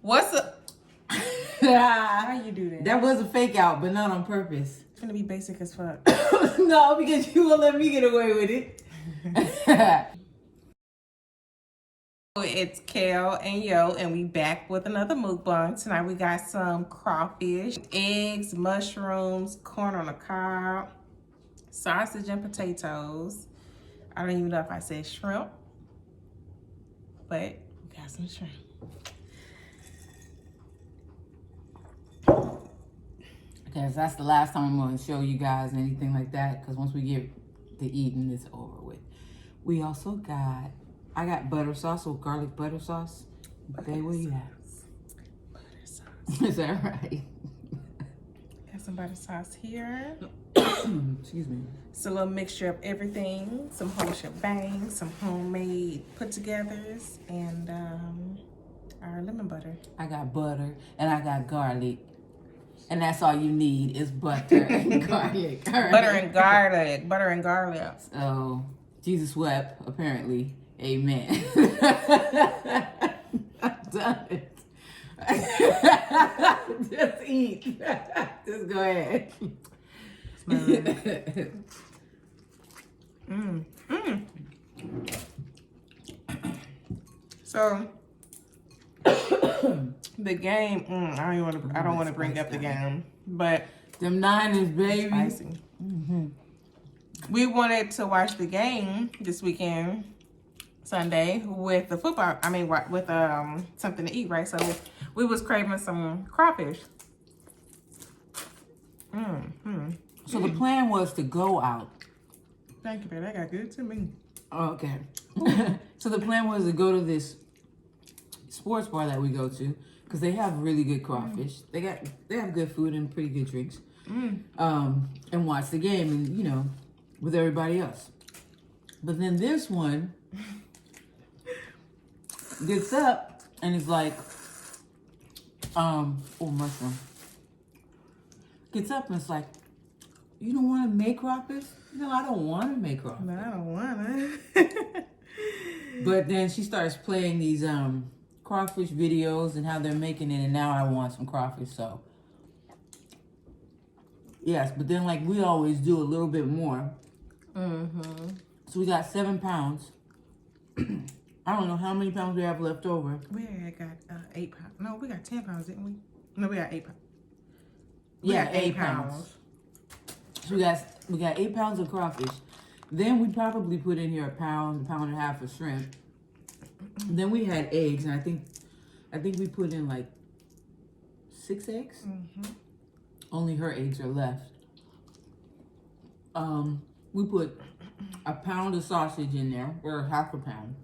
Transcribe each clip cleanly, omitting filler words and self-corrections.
What's up? How you do that? That was a fake out, but not on purpose. It's gonna be basic as fuck. No, because you won't let me get away with it. It's Kel and Yo, and we back with another mukbang. Tonight we got some crawfish, eggs, mushrooms, corn on the cob, sausage and potatoes. I don't even know if I said shrimp, but we got some shrimp. Because that's the last time I'm going to show you guys anything like that. Because once we get to eating, it's over with. We also got, I got butter sauce with garlic butter sauce. Babe, what do you have? Butter sauce. Is that right? Got some butter sauce here. Excuse me. It's a little mixture of everything. Some whole shebang, some homemade put-togethers, and our lemon butter. I got butter and I got garlic. And that's all you need is butter and garlic. Right. Butter and garlic. Butter and garlic. So, Jesus wept, apparently. Amen. I've done it. Just eat. Just go ahead. So the game, I don't want to bring up the game, but them Niners, baby. Spicy. We wanted to watch the game this weekend, Sunday, with the football. I mean, with something to eat, right? So we was craving some crawfish. So the plan was to go out. Thank you, baby. That got good to me. Okay. So the plan was to go to this sports bar that we go to because they have really good crawfish. They have good food and pretty good drinks. And watch the game and, you know, with everybody else. But then this one gets up and is like, mushroom. Gets up and it's like, you don't want to make crawfish? No, I don't want to make crawfish. No, I don't want to. But then she starts playing these crawfish videos and how they're making it, and now I want some crawfish, so. Yes, but then like we always do a little bit more. So we got 7 pounds. I don't know how many pounds we have left over. We got 8 pounds. No, we got 10 pounds, didn't we? No, we got 8 pounds. Yeah, 8 pounds. So we got 8 pounds of crawfish. Then we probably put in here a pound and a half of shrimp. Then we had eggs, and I think we put in like 6 eggs. Only her eggs are left. We put a pound of sausage in there, or half a pound,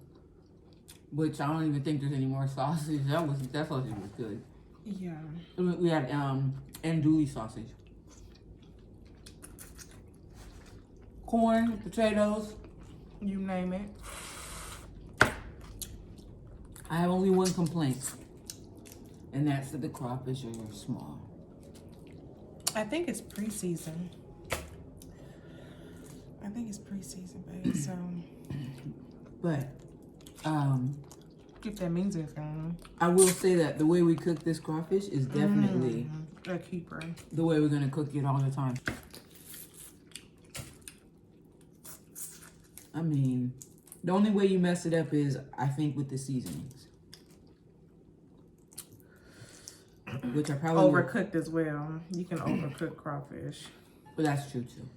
which I don't even think there's any more sausage. That sausage was good. Yeah. We had andouille sausage, corn, potatoes, You name it. I have only one complaint, and that's that the crawfish are small. I think it's preseason. Babe. So. But, if that means anything. I will say that the way we cook this crawfish is definitely a keeper. the way we're gonna cook it all the time. I mean, the only way you mess it up is, I think, with the seasonings. Which I probably Overcooked as well. You can overcook crawfish. But that's true too.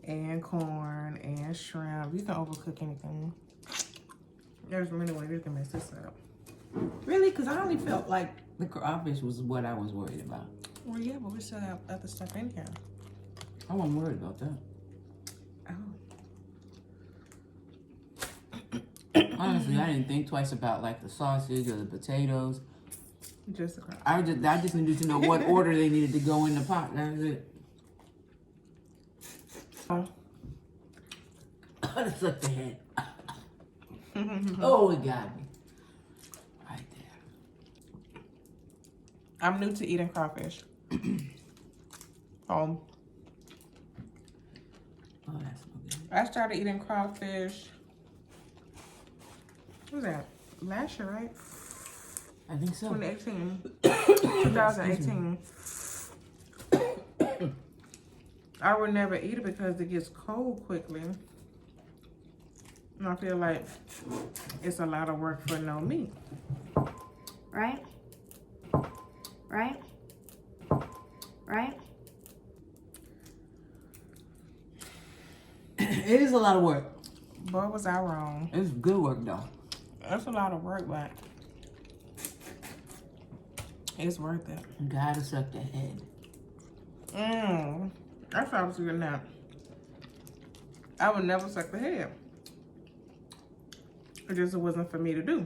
And corn and shrimp. You can overcook anything. There's many ways you can mess this up. Really? Because I only felt like the crawfish was what I was worried about. Well, yeah, but we still have other stuff in here. I wasn't worried about that. Oh. Honestly, I didn't think twice about like the sausage or the potatoes. Just the crawfish. I just needed to know what order they needed to go in the pot. That was it. Oh. That's like the head. Oh, it got me. Right there. I'm new to eating crawfish. Oh, that's no good. I started eating crawfish. What was that? Last year, right? I think so. 2018. 2018. I would never eat it because it gets cold quickly. And I feel like it's a lot of work for no meat. Right? Right? Right? It is a lot of work. Boy, was I wrong. It's good work though. That's a lot of work, but it's worth it. You gotta suck the head. That's what I was doing now. I would never suck the head. It just wasn't for me to do.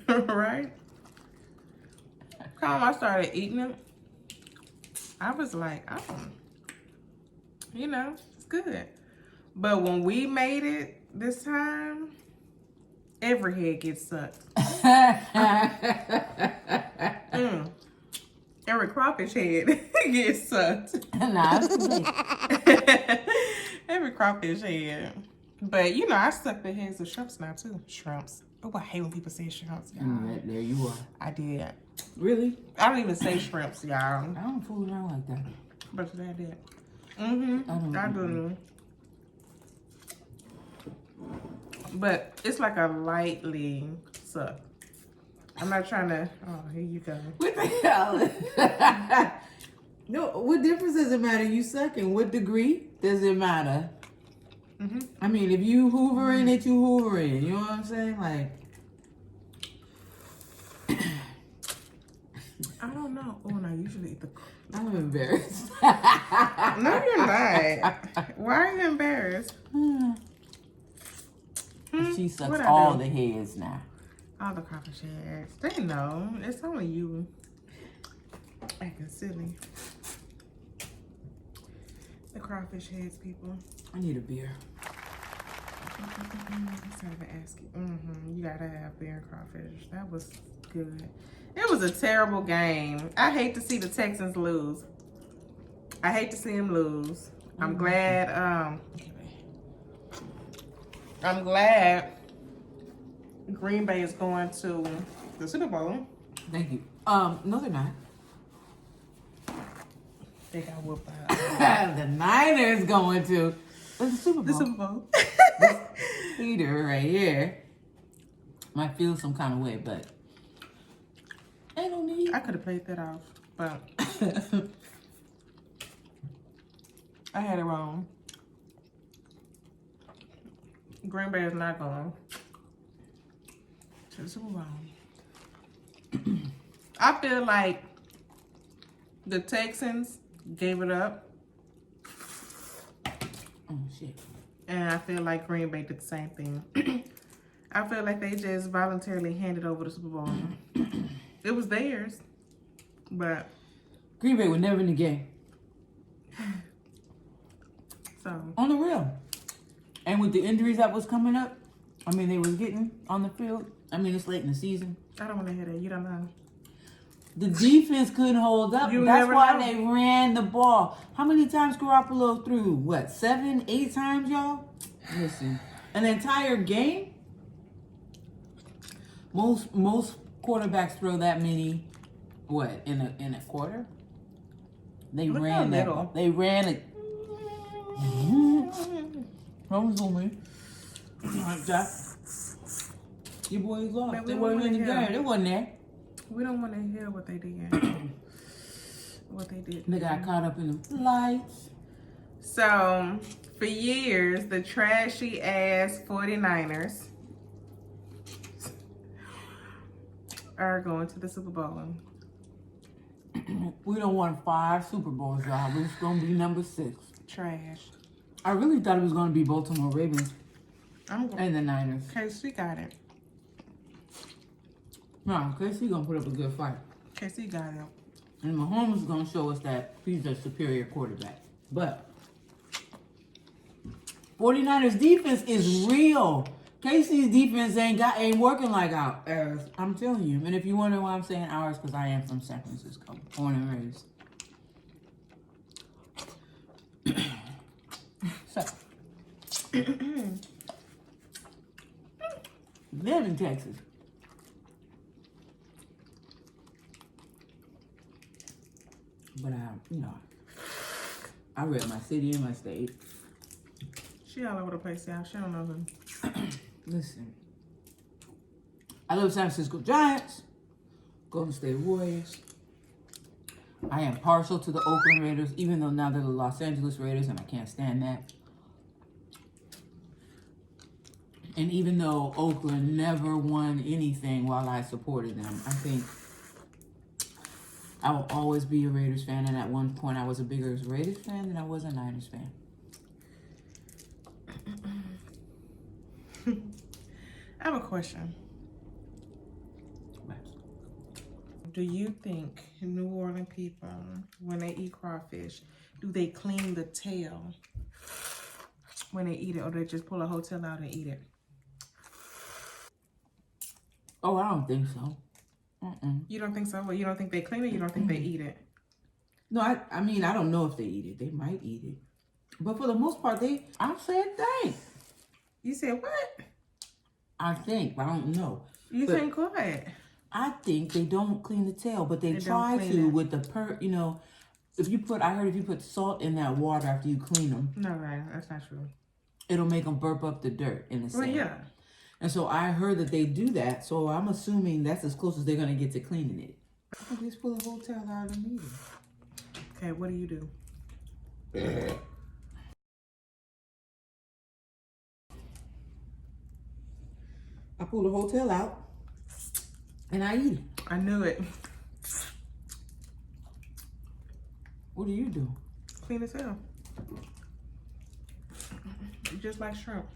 Right? Time I started eating it, I was like, oh, you know, it's good. But when we made it this time, every head gets sucked. Every crawfish head gets sucked. Nah, Every crawfish head. But, you know, I suck the heads of shrimps now, too. Shrimps. Oh, I hate when people say shrimps, y'all. there you are. I did. Really? I don't even say shrimps, y'all. I don't fool around like that. But today I did. I do. But it's like a lightly suck. I'm not trying to. Oh, here you go. What the hell? No, what difference does it matter? You suck in what degree does it matter? I mean, if you hoovering it, you hoovering. You know what I'm saying? Like, I don't know. Oh, and I usually eat the. I'm embarrassed. No, you're not. Why are you embarrassed? She sucks What'd I all do? the heads now. All the crawfish heads. They know. It's only you acting silly. The crawfish heads, people. I need a beer. Let's not even ask you. You gotta have beer and crawfish. That was good. It was a terrible game. I hate to see the Texans lose. I hate to see them lose. I'm glad. I'm glad Green Bay is going to the Super Bowl. Thank you. No, they're not. They got whooped out. The Niners going to the Super Bowl. The Super Bowl. Peter right here might feel some kind of way, but they don't need. I could have played that off, but I had it wrong. Green Bay is not going to the Super Bowl. I feel like the Texans gave it up, Oh shit. and I feel like Green Bay did the same thing. I feel like they just voluntarily handed over the Super Bowl. It was theirs, but Green Bay were never in the game. so On the real. And with the injuries that was coming up, I mean, they was getting on the field. I mean, it's late in the season. I don't want to hear that. You don't know. The defense couldn't hold up. You That's never why know. they ran the ball. How many times Garoppolo threw? What, 7, 8 times, y'all? Listen, an entire game? Most quarterbacks throw that many, what, in a quarter? They Look ran how that. little. They ran it. Don't zoom in. Like that. Your boys lost. Man, we They don't weren't in the wanna hear. game. They wasn't there. We don't want to hear what they did. What they did. They got caught up in the lights. So, for years, the trashy ass 49ers are going to the Super Bowl. We don't want 5 Super Bowls, y'all. We're just gonna be number 6. Trash. I really thought it was gonna be Baltimore Ravens I'm going. and the Niners. KC got it. No, KC gonna put up a good fight. KC got it. And Mahomes is gonna show us that he's a superior quarterback. But 49ers defense is real. KC's defense ain't working like ours. I'm telling you. And if you wonder why I'm saying ours, because I am from San Francisco, born and raised. So, live in Texas. But I rep my city and my state. She all over the place, y'all. She don't know them. Listen, I love San Francisco Giants, Golden State Warriors. I am partial to the Oakland Raiders, even though now they're the Los Angeles Raiders, and I can't stand that. And even though Oakland never won anything while I supported them, I think I will always be a Raiders fan. And at one point, I was a bigger Raiders fan than I was a Niners fan. I have a question. Do you think New Orleans people, when they eat crawfish, do they clean the tail when they eat it, or they just pull a hotel out and eat it? Oh, I don't think so. You don't think so? Well, you don't think they clean it? You don't think they eat it? No, I mean, I don't know if they eat it. They might eat it. But for the most part, I said think. You said what? I think, but I don't know. You But think what? I think they don't clean the tail, but they They don't try clean to it. with the I heard if you put salt in that water after you clean them, No, right. That's not true. it'll make them burp up the dirt in the Well, sand. yeah. And so I heard that they do that, so I'm assuming that's as close as they're going to get to cleaning it. I just pull the whole tail out of the meat. Okay, what do you do? I pull the whole tail out, and I eat it. I knew it. What do you do? Clean as hell. Just like shrimp.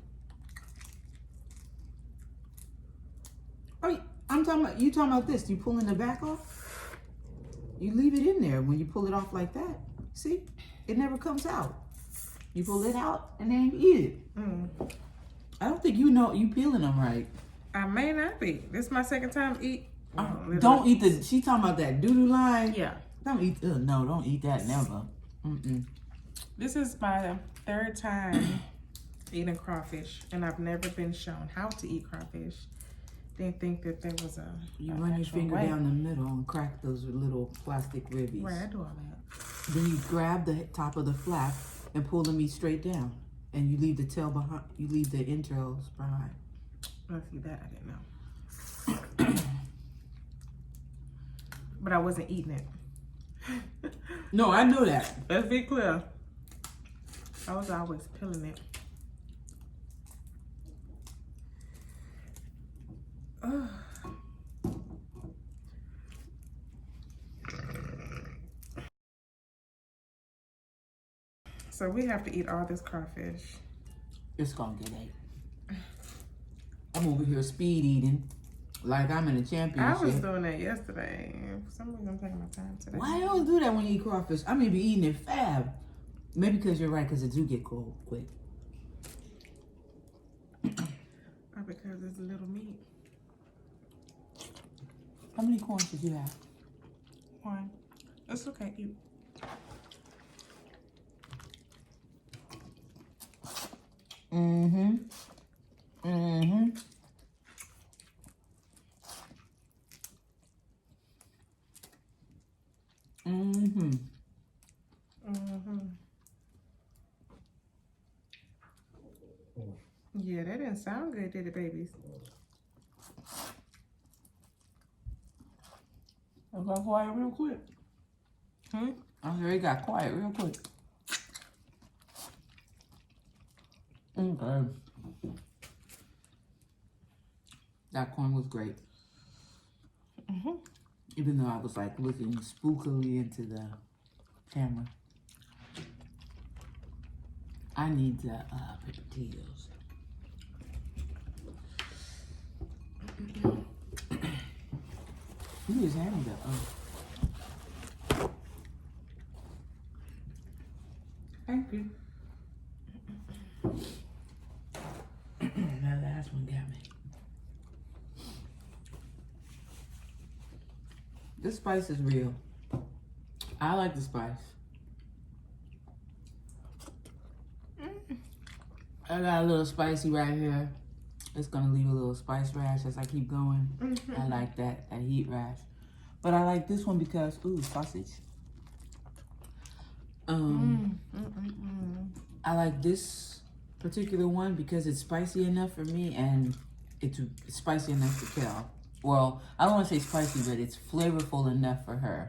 Oh, you talking about this? You pulling the back off? You leave it in there when you pull it off like that. See? It never comes out. You pull it out and then you eat it. I don't think you peeling them right. I may not be. This is my second time eat. Don't eat she talking about that doo-doo line? Yeah. Don't eat, no, don't eat that, never. This is my third time eating crawfish, and I've never been shown how to eat crawfish. Didn't think that there was You run your finger down the middle and crack those little plastic ribbies. Right, I do all that. Then you grab the top of the flap and pull the meat straight down. And you leave the tail behind, you leave the entrails behind. Well, see, that I didn't know. But I wasn't eating it. No, I know that. Let's be clear. I was always peeling it. Ugh. So we have to eat all this crawfish. It's gonna get ate. I'm over here speed eating like I'm in a championship. I was doing that yesterday. For some reason, I'm taking my time today. Why you always do that when you eat crawfish? I may be eating it fab. Maybe because you're right, because it do get cold quick. Or because it's a little meat. How many corns did you have? One. It's okay. Eat. Mm-hmm. Yeah, that didn't sound good, did it, babies? I got quiet real quick. I heard it got quiet real quick. Okay. That corn was great. Even though I was like looking spookily into the camera. I need the potatoes. You just had me Thank you. That last one got me. This spice is real. I like the spice. I got a little spicy right here. It's gonna leave a little spice rash as I keep going. I like that heat rash. But I like this one because, ooh, sausage. I like this particular one because it's spicy enough for me and it's spicy enough for Kel. Well, I don't want to say spicy, but it's flavorful enough for her.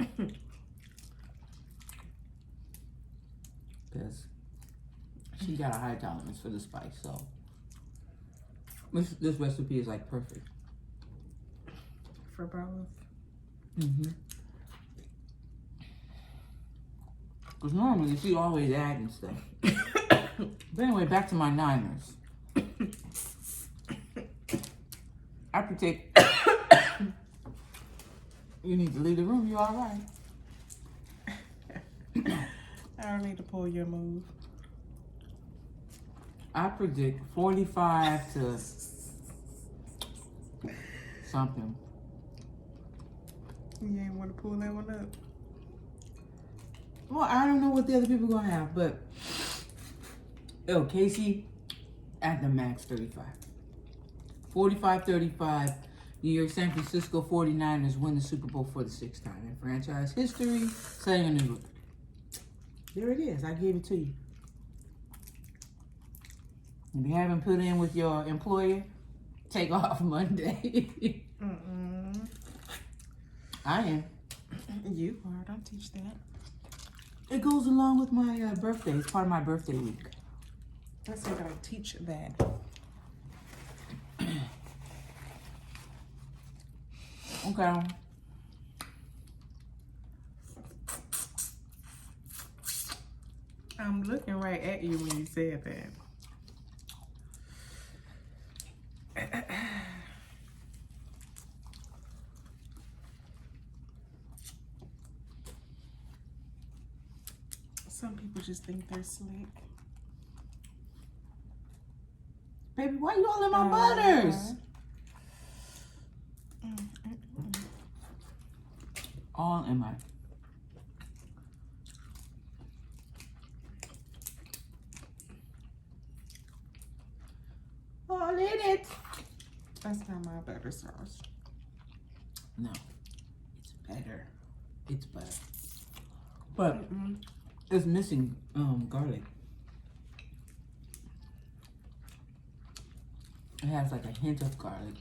Because she got a high tolerance for the spice, so this recipe is like perfect. For both. Because normally she always adding stuff. But anyway, back to my Niners. I predict you need to leave the room. You all right? I don't need to pull your move. I predict 45 to something. You ain't want to pull that one up. Well, I don't know what the other people gonna have, but Casey at the max 35. 45-35. New York San Francisco 49ers win the Super Bowl for the 6th time in franchise history, setting a new record. There it is. I gave it to you. If you haven't put in with your employer, take off Monday. I am. You are. Don't teach that. It goes along with my birthday. It's part of my birthday week. Let's say don't teach that. Okay. I'm looking right at you when you said that. Some people just think they're slick. Baby, why you all in my butters? All in my... All in it. That's not my butter sauce. No, it's better. It's better. But it's missing garlic. It has like a hint of garlic.